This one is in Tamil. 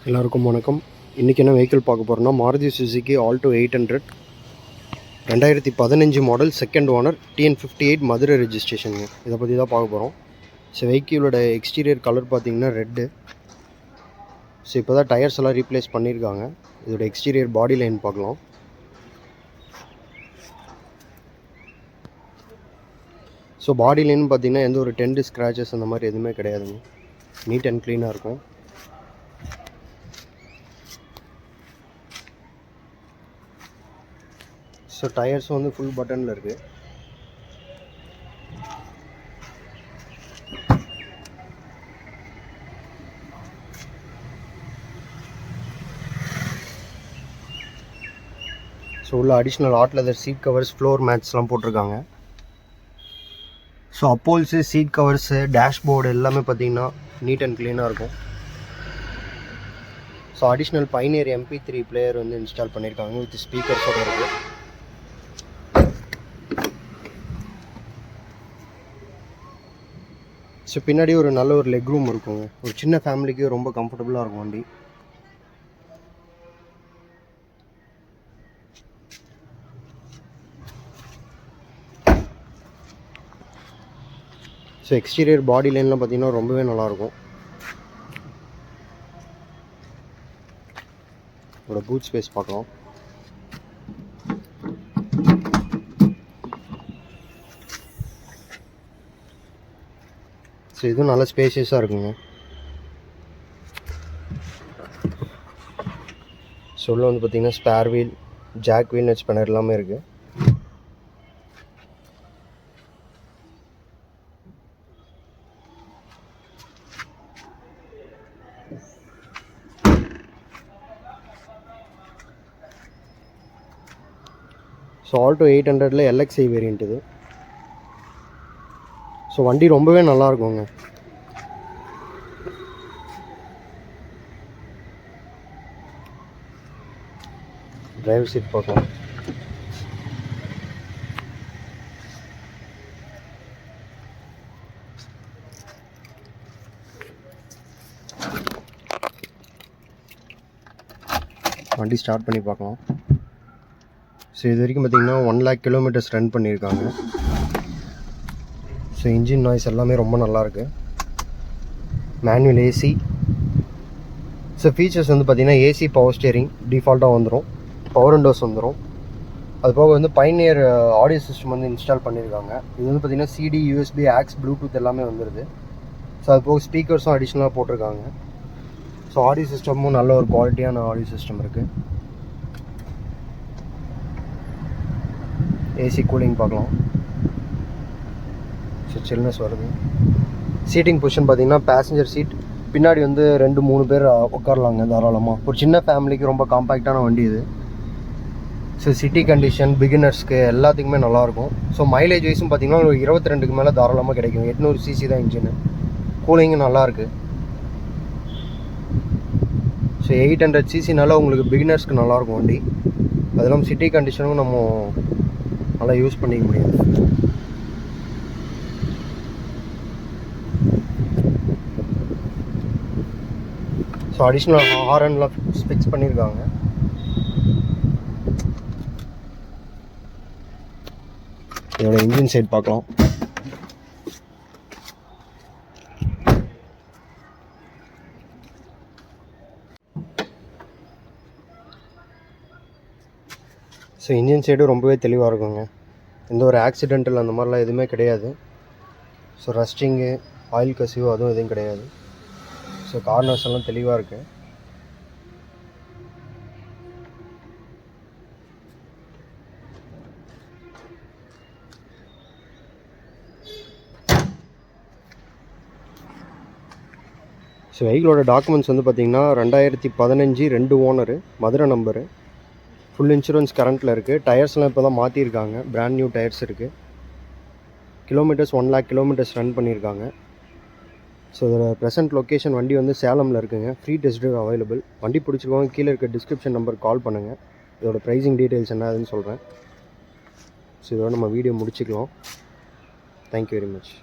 எல்லாருக்கும் வணக்கம். இன்றைக்கி என்ன வெஹிக்கிள் பார்க்க போகிறோம்னா Maruti Suzuki Alto 800 2015 model, second owner, TN58 Madurai ரெஜிஸ்ட்ரேஷனுங்க. இதை பற்றி தான் பார்க்க போகிறோம். ஸோ வெஹிக்கிளோட எக்ஸ்டீரியர் கலர் பார்த்திங்கன்னா ரெட்டு. ஸோ இப்போ தான் டயர்ஸ் எல்லாம் ரீப்ளேஸ் பண்ணியிருக்காங்க. இதோட எக்ஸ்டீரியர் பாடி லைன் பார்க்கலாம். ஸோ பாடி லைன் பார்த்திங்கன்னா எந்த ஒரு டென்ட் ஸ்க்ராச்சஸ் அந்த மாதிரி எதுவுமே கிடையாதுங்க. நீட் அண்ட் க்ளீனாக இருக்கும். ஸோ டயர்ஸும் வந்து ஃபுல் பட்டனில் இருக்குது. ஸோ உள்ள additional hot leather seat covers, floor மேட்ஸ்லாம் போட்டிருக்காங்க. ஸோ அப்போல்ஸு, சீட் கவர்ஸு, டேஷ்போர்டு எல்லாமே பார்த்திங்கன்னா நீட் அண்ட் க்ளீனாக இருக்கும். So additional Pioneer MP3 player வந்து இன்ஸ்டால் பண்ணியிருக்காங்க வித் ஸ்பீக்கர்ஸோடு இருக்குது. ஸோ பின்னாடி ஒரு நல்ல ஒரு லெக் ரூம் இருக்குங்க. ஒரு சின்ன ஃபேமிலிக்கு ரொம்ப கம்ஃபர்டபுளாக இருக்கும் வண்டி. ஸோ எக்ஸ்டீரியர் பாடி லைன்லாம் பார்த்திங்கன்னா ரொம்பவே நல்லாயிருக்கும். இதோட பூட் ஸ்பேஸ் பார்க்கலாம். ஸோ இதுவும் நல்ல ஸ்பேஷியஸாக இருக்குங்க. ஸோ உள்ள வந்து பார்த்திங்கன்னா spare wheel, jack wheel, nut spanner எல்லாமே இருக்குது. ஸோ ஆல்டோ 800 LXi வேரியண்ட் இது. ஸோ வண்டி ரொம்பவே நல்லா இருக்குங்க. டிரைவர் சீட் பார்க்கலாம். வண்டி ஸ்டார்ட் பண்ணி பார்க்கலாம். ஸோ இது வரைக்கும் பார்த்திங்கன்னா 1 lakh kilometers ரன் பண்ணியிருக்காங்க. ஸோ இன்ஜின் நாய்ஸ் எல்லாமே ரொம்ப நல்லாயிருக்கு. Manual AC. ஸோ ஃபீச்சர்ஸ் வந்து பார்த்திங்கன்னா ஏசி, பவர் ஸ்டியரிங் டிஃபால்ட்டாக வந்துடும், பவர் விண்டோஸ் வந்துடும். அது போக வந்து பைனியர் ஆடியோ சிஸ்டம் வந்து இன்ஸ்டால் பண்ணியிருக்காங்க. இது வந்து பார்த்திங்கன்னா CD, USB, AUX, ப்ளூடூத் எல்லாமே வந்துடுது. ஸோ அது போக ஸ்பீக்கர்ஸும் அடிஷ்னலாக போட்டிருக்காங்க. ஸோ ஆடியோ சிஸ்டமும் நல்ல ஒரு குவாலிட்டியான ஆடியோ சிஸ்டம் இருக்குது. ஏசி கூலிங் பார்க்கலாம். ஸோ சில்னஸ் வருது. சீட்டிங் பொசிஷன் பார்த்திங்கன்னா பேசஞ்சர் சீட். பின்னாடி வந்து 2-3 பேர் உட்காரலாங்க தாராளமாக. ஒரு சின்ன ஃபேமிலிக்கு ரொம்ப காம்பேக்டான வண்டி இது. ஸோ சிட்டி கண்டிஷன், பிகினர்ஸ்க்கு எல்லாத்துக்குமே நல்லாயிருக்கும். ஸோ மைலேஜ் வைஸும் பார்த்திங்கன்னா ஒரு 22க்கு மேலே தாராளமாக கிடைக்கும். 800 cc தான் இன்ஜின். கூலிங்கும் நல்லாயிருக்கு. ஸோ 800 ccனால உங்களுக்கு பிகினர்ஸ்க்கு நல்லாயிருக்கும் வண்டி. அதெல்லாம் சிட்டி கண்டிஷனும் நம்ம நல்லா யூஸ் பண்ணிக்க முடியும். ஸோ அடிஷ்னல் ஹாரன்லாம் ஃபிக்ஸ் பண்ணியிருக்காங்க. இதோட இன்ஜின் சைட் பார்க்கலாம். ஸோ இன்ஜின் சைடும் ரொம்பவே தெளிவாக இருக்குங்க. எந்த ஒரு ஆக்சிடென்டல் அந்த மாதிரிலாம் எதுவுமே கிடையாது. ஸோ ரஸ்டிங்கு, ஆயில் கசிவு அதுவும் எதுவும் கிடையாது. ஸோ கார்னர்ஸ் எல்லாம் தெளிவாக இருக்குது. ஸோ வெஹிக்கிளோட டாக்குமெண்ட்ஸ் வந்து பார்த்திங்கன்னா 2015 2 owner, Madurai number, full insurance கரண்ட்டில் இருக்குது. டயர்ஸ்லாம் இப்போ தான் மாற்றிருக்காங்க. பிராண்ட் நியூ டயர்ஸ் இருக்குது. கிலோமீட்டர்ஸ் 1 lakh kilometers ரன் பண்ணியிருக்காங்க. ஸோ இதோட ப்ரெசென்ட் லொக்கேஷன் வண்டி வந்து சேலமில் இருக்குங்க. Free test drive available. வண்டி பிடிச்சிருக்கவங்க கீழே இருக்க டிஸ்கிரிப்ஷன் நம்பர் கால் பண்ணுங்கள். இதோட ப்ரைஸிங் டீட்டெயில்ஸ் என்னதுன்னு சொல்கிறேன். ஸோ இதோட நம்ம வீடியோ முடிச்சுக்கலாம். Thank you very much.